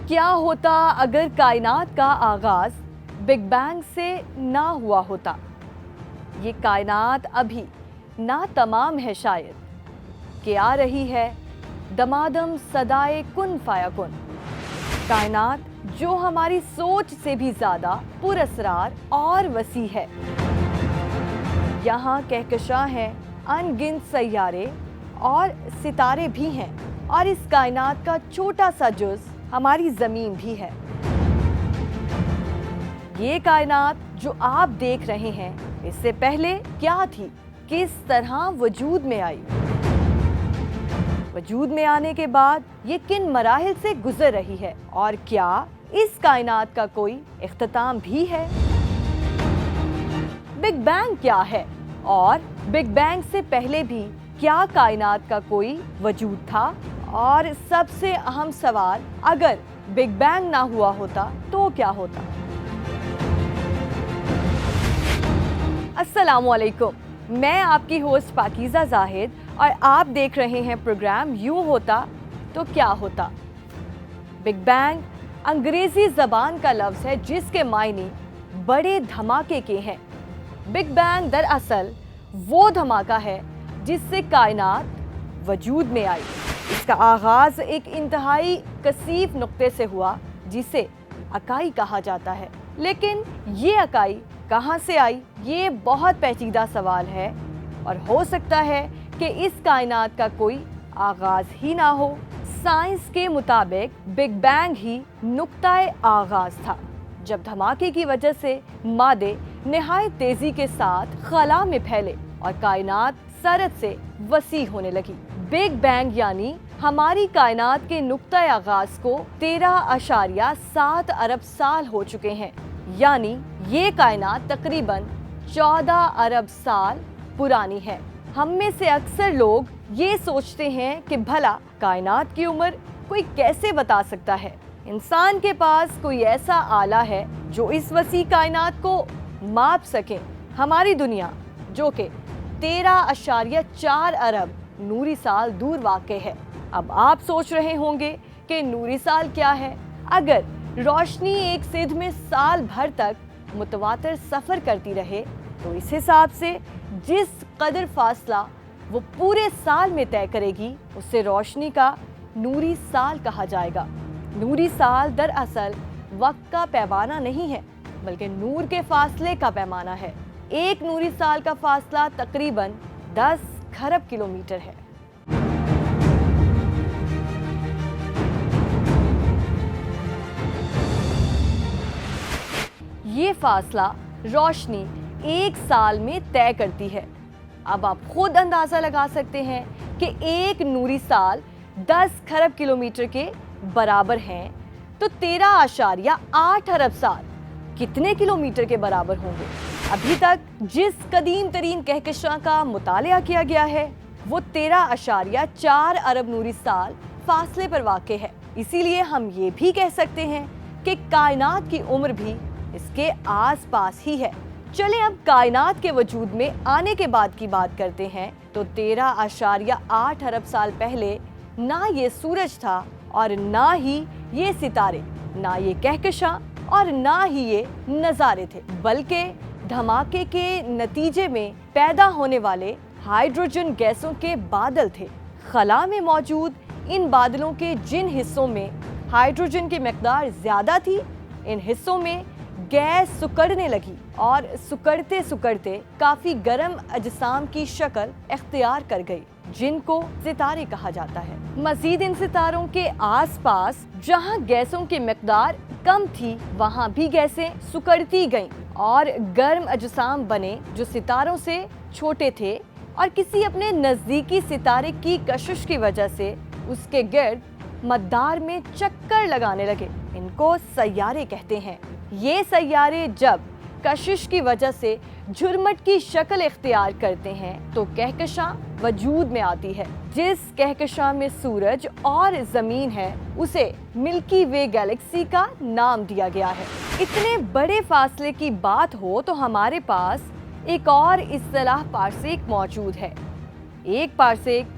کیا ہوتا اگر کائنات کا آغاز بگ بینگ سے نہ ہوا ہوتا؟ یہ کائنات ابھی نہ تمام ہے شاید کہ آ رہی ہے دمادم صدائے کن فیکن۔ کائنات جو ہماری سوچ سے بھی زیادہ پر اسرار اور وسیع ہے۔ یہاں کہکشاں ہیں، ان گنت سیارے اور ستارے بھی ہیں، اور اس کائنات کا چھوٹا سا جز ہماری زمین بھی ہے۔ یہ کائنات جو آپ دیکھ رہے ہیں اس سے پہلے کیا تھی، کس طرح وجود میں آئی، وجود میں آنے کے بعد یہ کن مراحل سے گزر رہی ہے، اور کیا اس کائنات کا کوئی اختتام بھی ہے؟ بگ بینگ کیا ہے، اور بگ بینگ سے پہلے بھی کیا کائنات کا کوئی وجود تھا؟ اور سب سے اہم سوال، اگر بگ بینگ نہ ہوا ہوتا تو کیا ہوتا؟ السلام علیکم، میں آپ کی ہوسٹ پاکیزہ زاہد، اور آپ دیکھ رہے ہیں پروگرام یوں ہوتا تو کیا ہوتا۔ بگ بینگ انگریزی زبان کا لفظ ہے جس کے معنی بڑے دھماکے کے ہیں۔ بگ بینگ دراصل وہ دھماکہ ہے جس سے کائنات وجود میں آئی۔ اس کا آغاز ایک انتہائی کثیف نقطے سے ہوا جسے اکائی کہا جاتا ہے، لیکن یہ اکائی کہاں سے آئی، یہ بہت پیچیدہ سوال ہے، اور ہو سکتا ہے کہ اس کائنات کا کوئی آغاز ہی نہ ہو۔ سائنس کے مطابق بگ بینگ ہی نقطۂ آغاز تھا، جب دھماکے کی وجہ سے مادے نہایت تیزی کے ساتھ خلا میں پھیلے اور کائنات سرعت سے وسیع ہونے لگی۔ بگ بینگ یعنی ہماری کائنات کے نقطۂ آغاز کو 13.7 ارب سال ہو چکے ہیں، یعنی یہ کائنات تقریباً 14 ارب سال پرانی ہے۔ ہم میں سے اکثر لوگ یہ سوچتے ہیں کہ بھلا کائنات کی عمر کوئی کیسے بتا سکتا ہے؟ انسان کے پاس کوئی ایسا آلہ ہے جو اس وسیع کائنات کو ماپ سکے؟ ہماری دنیا جو کہ 13.4 ارب نوری سال دور واقع ہے۔ اب آپ سوچ رہے ہوں گے کہ نوری سال کیا ہے؟ اگر روشنی ایک سدھ میں سال بھر تک متواتر سفر کرتی رہے تو اس حساب سے جس قدر فاصلہ وہ پورے سال میں طے کرے گی اسے روشنی کا نوری سال کہا جائے گا۔ نوری سال دراصل وقت کا پیمانہ نہیں ہے بلکہ نور کے فاصلے کا پیمانہ ہے۔ ایک نوری سال کا فاصلہ تقریباً 10 کھرب کلومیٹر ہے۔ یہ فاصلہ روشنی ایک سال میں طے کرتی ہے۔ اب آپ خود اندازہ لگا سکتے ہیں کہ ایک نوری سال 10 کھرب کلومیٹر کے برابر ہیں تو 13.8 ارب سال کتنے کلومیٹر کے برابر ہوں گے؟ ابھی تک جس قدیم ترین کہکشاں کا مطالعہ کیا گیا ہے وہ 13.4 ارب نوری سال فاصلے پر واقع ہے۔ اسی لیے ہم یہ بھی کہہ سکتے ہیں کہ کائنات کی عمر بھی اس کے آس پاس ہی ہے۔ چلیں اب کائنات کے وجود میں آنے کے بعد کی بات کرتے ہیں تو 13.8 ارب سال پہلے نہ یہ سورج تھا اور نہ ہی یہ ستارے، نہ یہ کہکشاں اور نہ ہی یہ نظارے تھے، بلکہ دھماکے کے نتیجے میں پیدا ہونے والے ہائیڈروجن گیسوں کے بادل تھے۔ خلا میں موجود ان بادلوں کے جن حصوں میں ہائیڈروجن کی مقدار زیادہ تھی، ان حصوں میں گیس سکڑنے لگی اور سکڑتے سکڑتے کافی گرم اجسام کی شکل اختیار کر گئی، جن کو ستارے کہا جاتا ہے۔ مزید ان ستاروں کے آس پاس جہاں گیسوں کی مقدار کم تھی وہاں بھی گیسیں سکڑتی گئیں اور گرم اجسام بنے جو ستاروں سے چھوٹے تھے اور کسی اپنے نزدیکی ستارے کی کشش کی وجہ سے اس کے گرد مدار میں چکر لگانے لگے۔ ان کو سیارے کہتے ہیں۔ یہ سیارے جب کشش کی وجہ سے جھرمٹ کی شکل اختیار کرتے ہیں تو کہکشاں وجود میں آتی ہے۔ جس کہکشاں میں سورج اور زمین ہے اسے ملکی وے گیلیکسی کا نام دیا گیا ہے۔ اتنے بڑے فاصلے کی بات ہو تو ہمارے پاس ایک اور اصطلاح پارسیک موجود ہے۔ ایک پارسیک